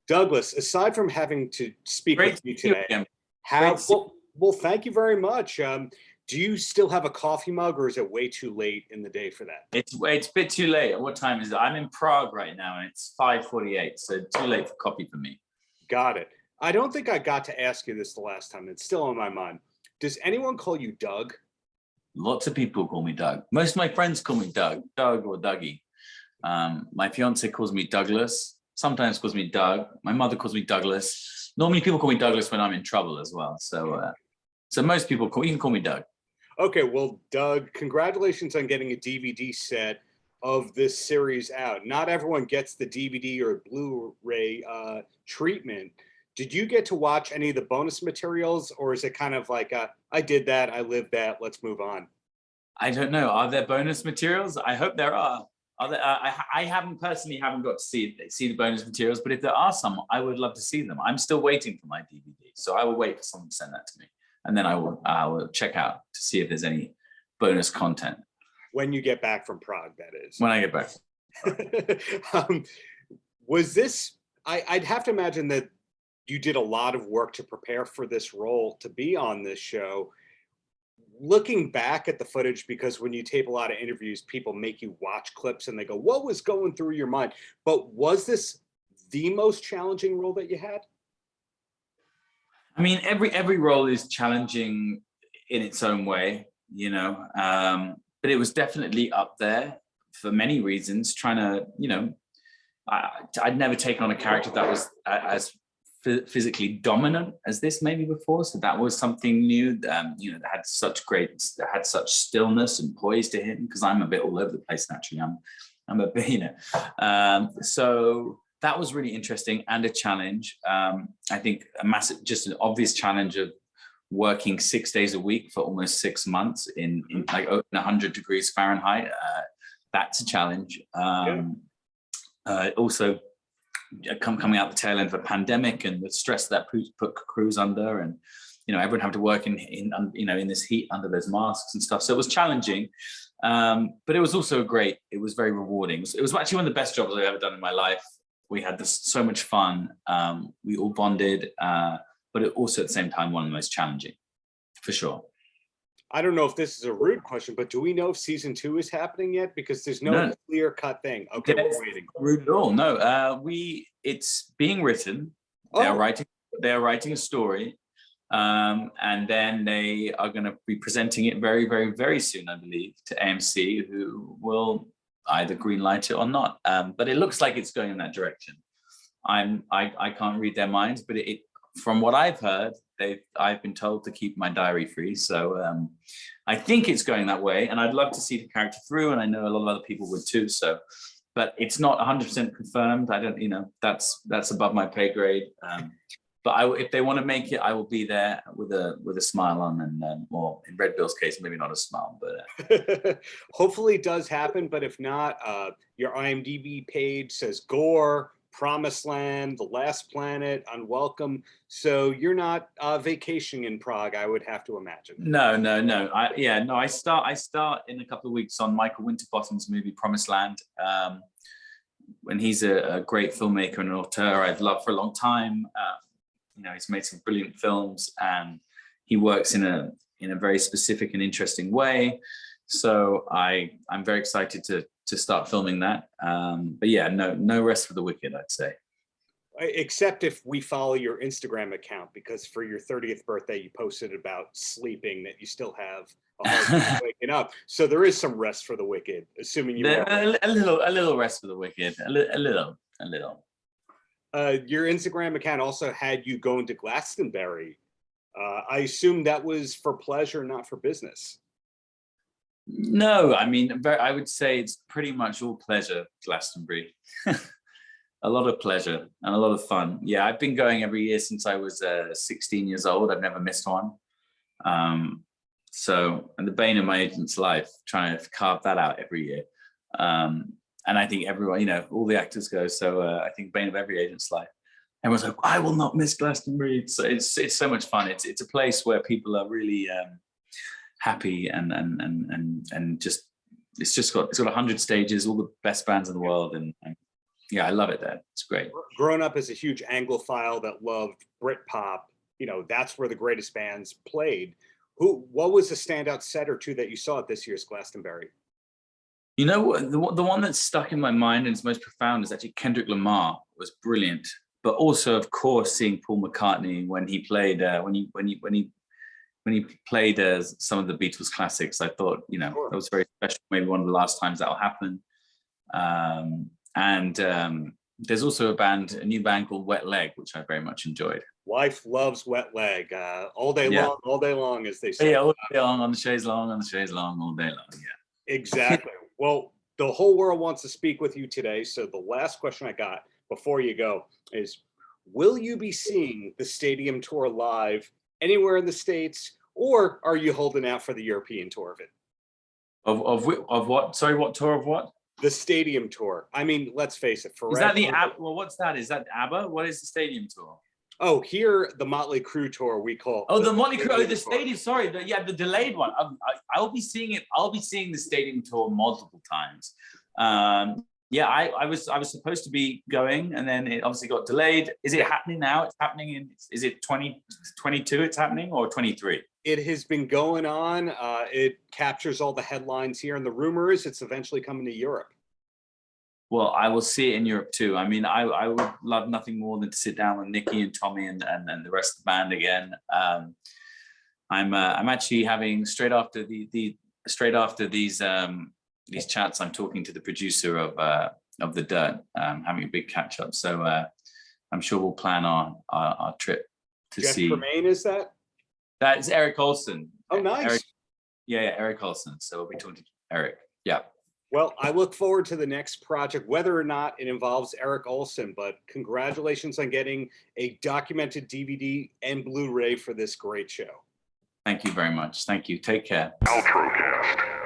Douglas, aside from having to speak Great with you to see you today, again. well, thank you very much. Do you still have a coffee mug, or is it way too late in the day for that? It's a bit too late. What time is it? I'm in Prague right now, and it's 5:48, so too late for coffee for me. Got it. I don't think I got to ask you this the last time. It's still on my mind. Does anyone call you Doug? Lots of people call me Doug. Most of my friends call me Doug or Dougie. My fiance calls me Douglas. Sometimes calls me Doug. My mother calls me Douglas. Normally, people call me Douglas when I'm in trouble as well. So most people you can call me Doug. Okay, well, Doug, congratulations on getting a DVD set of this series out. Not everyone gets the DVD or Blu-ray treatment. Did you get to watch any of the bonus materials, or is it kind of like, I did that, I lived that, let's move on? I don't know. Are there bonus materials? I hope there are. I haven't got to see the bonus materials, but if there are some, I would love to see them. I'm still waiting for my DVD, so I will wait for someone to send that to me, and then I will check out to see if there's any bonus content. When you get back from Prague, that is. When I get back. Was this? I'd have to imagine that you did a lot of work to prepare for this role to be on this show. Looking back at the footage, because when you tape a lot of interviews, people make you watch clips and they go, what was going through your mind? But was this the most challenging role that you had? I mean, every role is challenging in its own way, you know, but it was definitely up there for many reasons, trying to, you know, I'd never taken on a character that was as physically dominant as this maybe before, so that was something new. You know, that had such stillness and poise to him, because I'm a bit all over the place naturally. I'm a bit, you know, so that was really interesting and a challenge. I think just an obvious challenge of working 6 days a week for almost 6 months in like over 100 degrees Fahrenheit. That's a challenge. Also, coming out the tail end of a pandemic and the stress that put crews under, and you know, everyone having to work in this heat under those masks and stuff. So it was challenging, but it was also great. It was very rewarding. It was actually one of the best jobs I've ever done in my life. We had so much fun. We all bonded, but it also at the same time one of the most challenging, for sure. I don't know if this is a rude question, but do we know if season 2 is happening yet? Because there's no clear-cut thing. Okay, we're waiting. Rude at all? No, it's being written. They're writing a story, and then they are going to be presenting it very, very, very soon, I believe, to AMC, who will either greenlight it or not. But it looks like it's going in that direction. I can't read their minds, but from what I've heard, I've been told to keep my diary free, so I think it's going that way, and I'd love to see the character through, and I know a lot of other people would too. So, but it's not 100% confirmed. I don't, you know, that's above my pay grade. But if they want to make it, I will be there with a smile on, and or in Red Bill's case, maybe not a smile, but hopefully it does happen. But if not, your IMDb page says Gore, Promised Land, The Last Planet, Unwelcome. So you're not vacationing in Prague, I would have to imagine. No. I start in a couple of weeks on Michael Winterbottom's movie Promised Land. When he's a great filmmaker and an auteur I've loved for a long time. You know, he's made some brilliant films, and he works in a very specific and interesting way. So I'm very excited to start filming that. But yeah, no rest for the wicked, I'd say. Except if we follow your Instagram account, because for your 30th birthday, you posted about sleeping, that you still have a hard time waking up. So there is some rest for the wicked, assuming you a little rest for the wicked, a little. Your Instagram account also had you going to Glastonbury. I assume that was for pleasure, not for business. No, I mean, I would say it's pretty much all pleasure, Glastonbury. A lot of pleasure and a lot of fun. Yeah, I've been going every year since I was 16 years old. I've never missed one. And the bane of my agent's life, trying to carve that out every year. And I think everyone, you know, all the actors go. So I think bane of every agent's life. Everyone's like, I will not miss Glastonbury. So it's so much fun. It's a place where people are really happy and just it's got 100 stages, all the best bands in the world, and Yeah, I love it there. It's great. Growing up as a huge Anglophile that loved Britpop, that's where the greatest bands played. What was a standout set or two that you saw at this year's Glastonbury? You know what? The one that's stuck in my mind and is most profound is actually Kendrick Lamar was brilliant, but also, of course, seeing Paul McCartney when he played some of the Beatles classics. I thought, Sure. that was very special. Maybe one of the last times that'll happen. There's also a new band called Wet Leg, which I very much enjoyed. Wife loves Wet Leg all day long, as they say. Yeah, all day long on the chaise long, all day long. Yeah, exactly. Well, the whole world wants to speak with you today. So the last question I got before you go is, will you be seeing the stadium tour live anywhere in the States, or are you holding out for the European tour of it? Of what? Sorry, what tour of what? The stadium tour. I mean, let's face it. Is that the ABBA? Well, what's that? Is that ABBA? What is the stadium tour? Oh, here, the Motley Crue tour, we call. Oh, the Motley Crue, the stadium, sorry, the delayed one. I'll be seeing it. I'll be seeing the stadium tour multiple times. I was supposed to be going, and then it obviously got delayed. Is it happening now? It's happening is it 2022 it's happening, or 23? It has been going on. It captures all the headlines here, and the rumor is it's eventually coming to Europe. Well, I will see it in Europe too. I mean, I would love nothing more than to sit down with Nicky and Tommy and the rest of the band again. I'm actually having straight after these chats, I'm talking to the producer of The Dirt, having a big catch up. So I'm sure we'll plan our trip to Jeff see. Tremaine, is that? That is Eric Olsen. Oh, nice. Eric Olsen. So we'll be talking to Eric. Yeah. Well, I look forward to the next project, whether or not it involves Eric Olsen, but congratulations on getting a documented DVD and Blu-ray for this great show. Thank you very much. Thank you. Take care. Paltrocast.